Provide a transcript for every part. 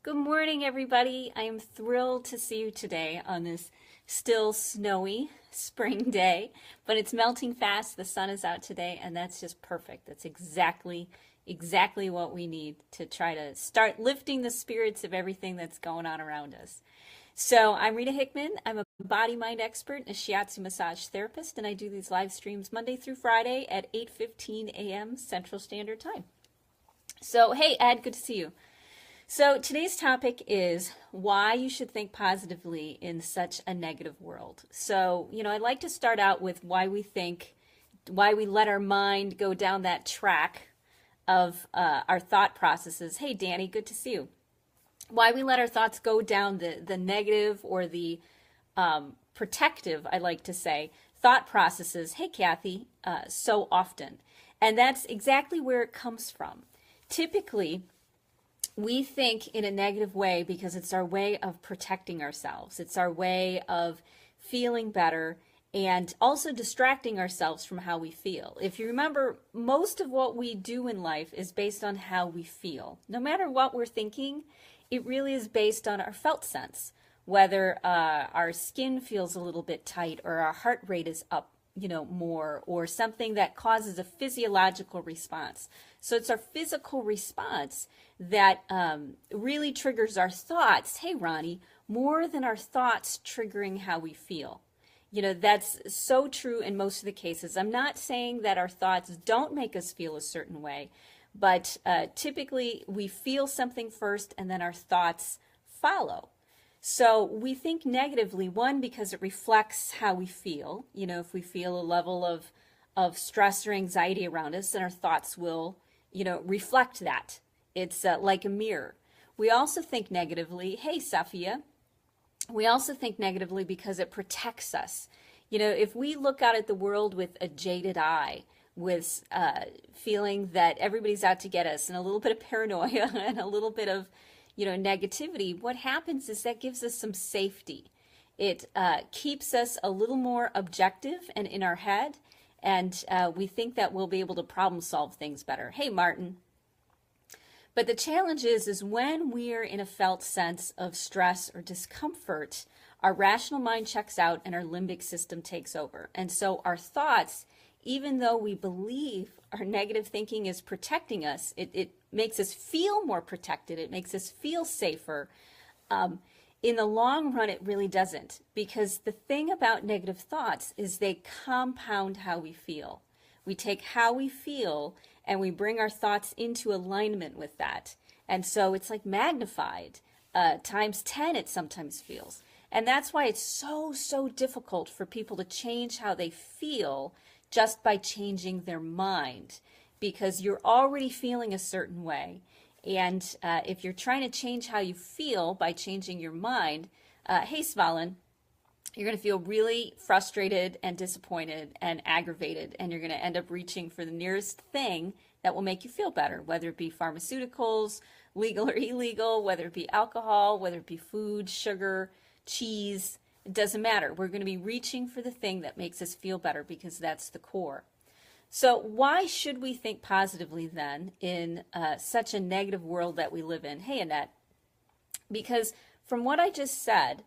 Good morning, everybody. I am thrilled to see you today on this still snowy spring day, but it's melting fast. The sun is out today, and that's just perfect. That's exactly what we need to try to start lifting the spirits of everything that's going on around us. So I'm Rita Hickman. I'm a body mind expert and a shiatsu massage therapist, and I do these live streams Monday through Friday at 8:15 a.m. Central Standard Time. So, hey, Ed, good to see you. So today's topic is why you should think positively in such a negative world. So, I'd like to start out with why we let our mind go down that track of our thought processes. Hey, Danny, good to see you. Why we let our thoughts go down the negative or the protective, I like to say, thought processes. Hey, Kathy, so often. And that's exactly where it comes from. Typically, we think in a negative way because it's our way of protecting ourselves. It's our way of feeling better and also distracting ourselves from how we feel. If you remember, most of what we do in life is based on how we feel. No matter what we're thinking, it really is based on our felt sense, whether our skin feels a little bit tight or our heart rate is up, more, or something that causes a physiological response. So it's our physical response that really triggers our thoughts. Hey, Ronnie, more than our thoughts triggering how we feel. That's so true in most of the cases. I'm not saying that our thoughts don't make us feel a certain way, but typically we feel something first and then our thoughts follow. So we think negatively, one, because it reflects how we feel. If we feel a level of stress or anxiety around us, then our thoughts will, reflect that. It's like a mirror. We also think negatively. Hey, Safia. We also think negatively because it protects us. If we look out at the world with a jaded eye, with feeling that everybody's out to get us and a little bit of paranoia and a little bit of negativity, what happens is that gives us some safety. It keeps us a little more objective and in our head, and we think that we'll be able to problem solve things better. Hey, Martin. But the challenge is when we're in a felt sense of stress or discomfort, our rational mind checks out and our limbic system takes over. And so our thoughts, even though we believe our negative thinking is protecting us, it makes us feel more protected. It makes us feel safer. In the long run, it really doesn't, because the thing about negative thoughts is they compound how we feel. We take how we feel and we bring our thoughts into alignment with that. And so it's like magnified, times 10 it sometimes feels. And that's why it's so difficult for people to change how they feel just by changing their mind, because you're already feeling a certain way. And if you're trying to change how you feel by changing your mind, hey, Svalin, you're going to feel really frustrated and disappointed and aggravated, and you're going to end up reaching for the nearest thing that will make you feel better, whether it be pharmaceuticals, legal or illegal, whether it be alcohol, whether it be food, sugar, cheese. It doesn't matter. We're going to be reaching for the thing that makes us feel better because that's the core. So why should we think positively then in such a negative world that we live in? Hey, Annette. Because from what I just said,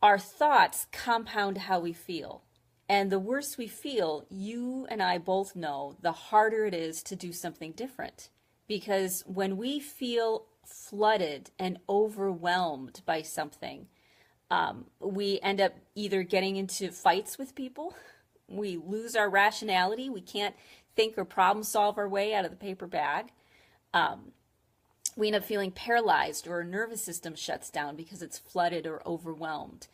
our thoughts compound how we feel. And the worse we feel, you and I both know, the harder it is to do something different. Because when we feel flooded and overwhelmed by something, we end up either getting into fights with people, we lose our rationality, we can't think or problem solve our way out of the paper bag. We end up feeling paralyzed, or our nervous system shuts down because it's flooded or overwhelmed.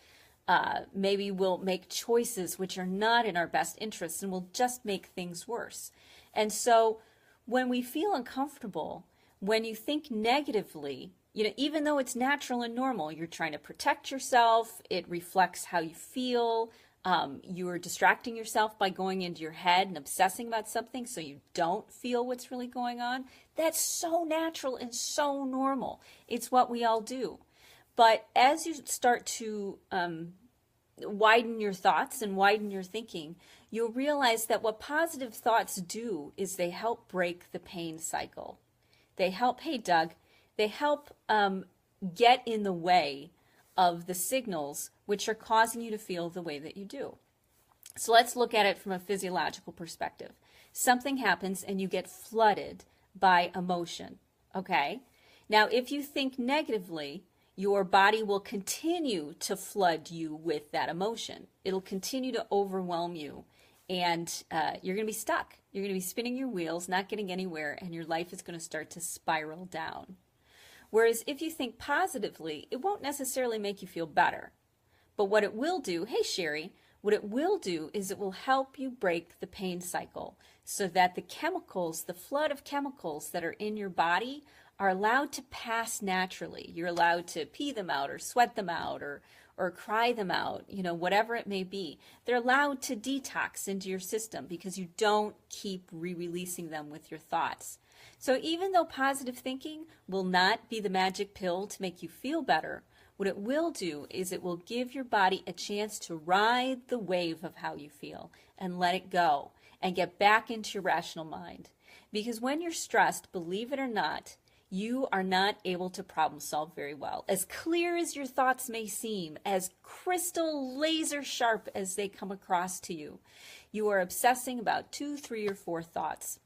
Maybe we'll make choices which are not in our best interests and will just make things worse. And so when we feel uncomfortable, when you think negatively, even though it's natural and normal, you're trying to protect yourself, it reflects how you feel, you are distracting yourself by going into your head and obsessing about something so you don't feel what's really going on. That's so natural and so normal. It's what we all do. But as you start to widen your thoughts and widen your thinking, you'll realize that what positive thoughts do is they help break the pain cycle. They help, hey Doug, they help get in the way of the signals which are causing you to feel the way that you do. So let's look at it from a physiological perspective. Something happens and you get flooded by emotion, okay? Now, if you think negatively, your body will continue to flood you with that emotion. It'll continue to overwhelm you, and you're going to be stuck. You're going to be spinning your wheels, not getting anywhere, and your life is going to start to spiral down. Whereas if you think positively, it won't necessarily make you feel better. But what it will do, hey Sherry, what it will do is it will help you break the pain cycle so that the chemicals, the flood of chemicals that are in your body are allowed to pass naturally. You're allowed to pee them out or sweat them out or cry them out, whatever it may be. They're allowed to detox into your system because you don't keep re-releasing them with your thoughts. So even though positive thinking will not be the magic pill to make you feel better, what it will do is it will give your body a chance to ride the wave of how you feel and let it go and get back into your rational mind. Because when you're stressed, believe it or not, you are not able to problem solve very well. As clear as your thoughts may seem, as crystal laser sharp as they come across to you, you are obsessing about 2, 3, or 4 thoughts.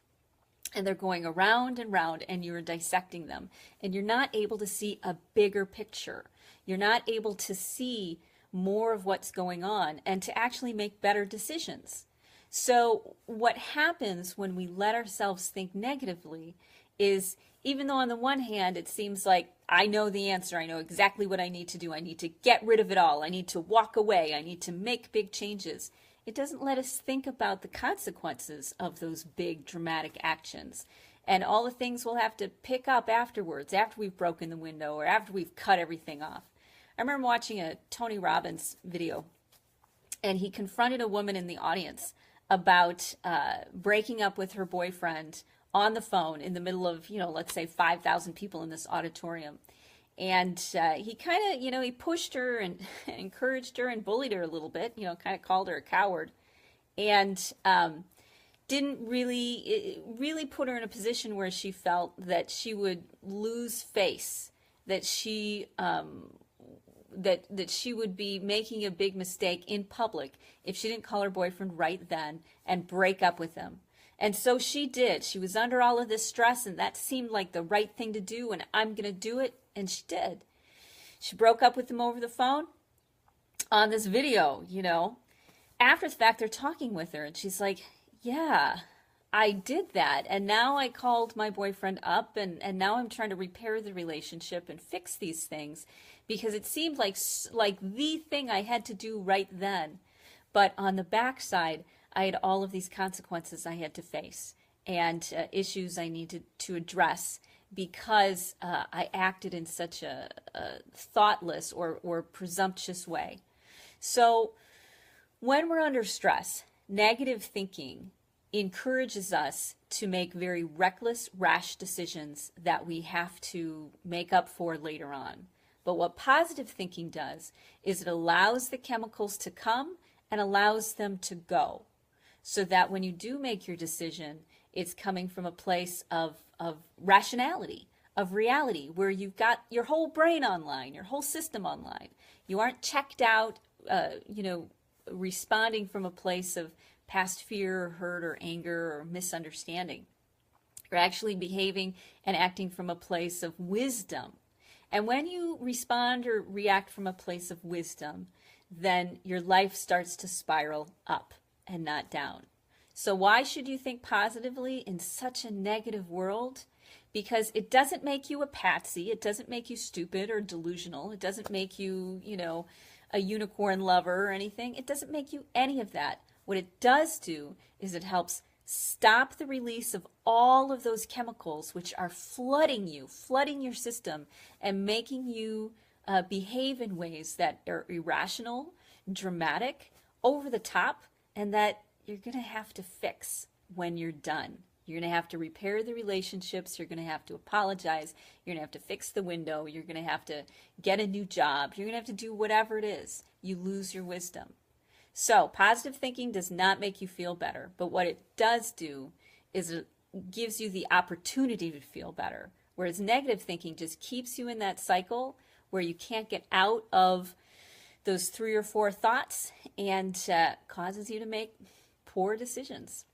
And they're going around and round, and you're dissecting them. And you're not able to see a bigger picture. You're not able to see more of what's going on and to actually make better decisions. So what happens when we let ourselves think negatively is, even though on the one hand it seems like I know the answer, I know exactly what I need to do, I need to get rid of it all, I need to walk away, I need to make big changes, it doesn't let us think about the consequences of those big dramatic actions and all the things we'll have to pick up afterwards, after we've broken the window or after we've cut everything off. I remember watching a Tony Robbins video, and he confronted a woman in the audience about breaking up with her boyfriend on the phone in the middle of, let's say 5,000 people in this auditorium. And he kind of, he pushed her and encouraged her and bullied her a little bit, kind of called her a coward. And didn't really put her in a position where she felt that she would lose face, that she that she would be making a big mistake in public if she didn't call her boyfriend right then and break up with him. And so she did. She was under all of this stress, and that seemed like the right thing to do, and I'm going to do it, and she did. She broke up with him over the phone on this video, After the fact, they're talking with her, and she's like, yeah, I did that, and now I called my boyfriend up, and now I'm trying to repair the relationship and fix these things, because it seemed like the thing I had to do right then. But on the backside, I had all of these consequences I had to face and issues I needed to address because I acted in such a thoughtless or presumptuous way. So when we're under stress, negative thinking encourages us to make very reckless, rash decisions that we have to make up for later on. But what positive thinking does is it allows the chemicals to come and allows them to go, so that when you do make your decision, it's coming from a place of rationality, of reality, where you've got your whole brain online, your whole system online. You aren't checked out, responding from a place of past fear or hurt or anger or misunderstanding. You're actually behaving and acting from a place of wisdom. And when you respond or react from a place of wisdom, then your life starts to spiral up and not down. So why should you think positively in such a negative world? Because it doesn't make you a patsy. It doesn't make you stupid or delusional. It doesn't make you, a unicorn lover or anything. It doesn't make you any of that. What it does do is it helps stop the release of all of those chemicals which are flooding your system and making you behave in ways that are irrational, dramatic, over the top, and that you're going to have to fix when you're done. You're going to have to repair the relationships. You're going to have to apologize. You're going to have to fix the window. You're going to have to get a new job. You're going to have to do whatever it is. You lose your wisdom. So positive thinking does not make you feel better. But what it does do is it gives you the opportunity to feel better, Whereas negative thinking just keeps you in that cycle where you can't get out of those 3 or 4 thoughts and causes you to make poor decisions.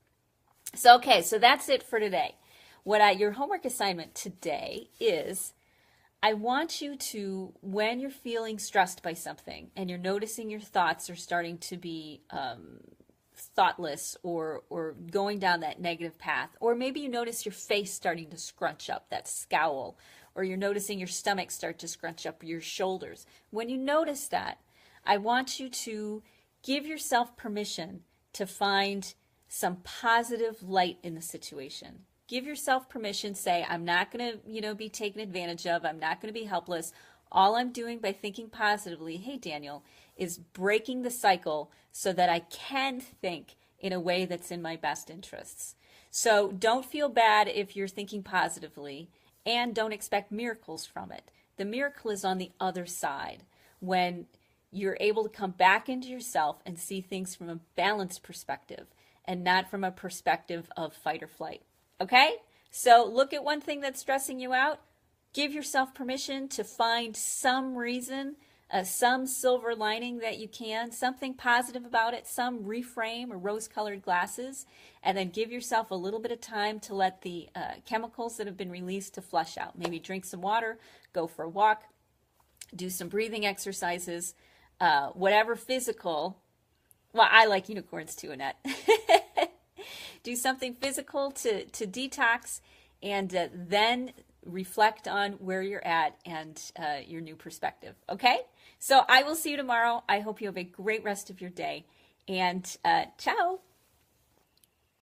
So, okay, so that's it for today. Your homework assignment today is, I want you to, when you're feeling stressed by something and you're noticing your thoughts are starting to be thoughtless or going down that negative path, or maybe you notice your face starting to scrunch up, that scowl, or you're noticing your stomach start to scrunch up, your shoulders. When you notice that, I want you to give yourself permission to find some positive light in the situation. Give yourself permission, say, I'm not going to, be taken advantage of. I'm not going to be helpless. All I'm doing by thinking positively, hey, Daniel, is breaking the cycle so that I can think in a way that's in my best interests. So don't feel bad if you're thinking positively, and don't expect miracles from it. The miracle is on the other side, when you're able to come back into yourself and see things from a balanced perspective and not from a perspective of fight or flight. Okay? So look at one thing that's stressing you out. Give yourself permission to find some reason, some silver lining that you can, something positive about it, some reframe or rose-colored glasses, and then give yourself a little bit of time to let the chemicals that have been released to flush out. Maybe drink some water, go for a walk, do some breathing exercises, whatever physical. Well, I like unicorns too, Annette. Do something physical to detox, and then reflect on where you're at and your new perspective. Okay? So I will see you tomorrow. I hope you have a great rest of your day. And ciao.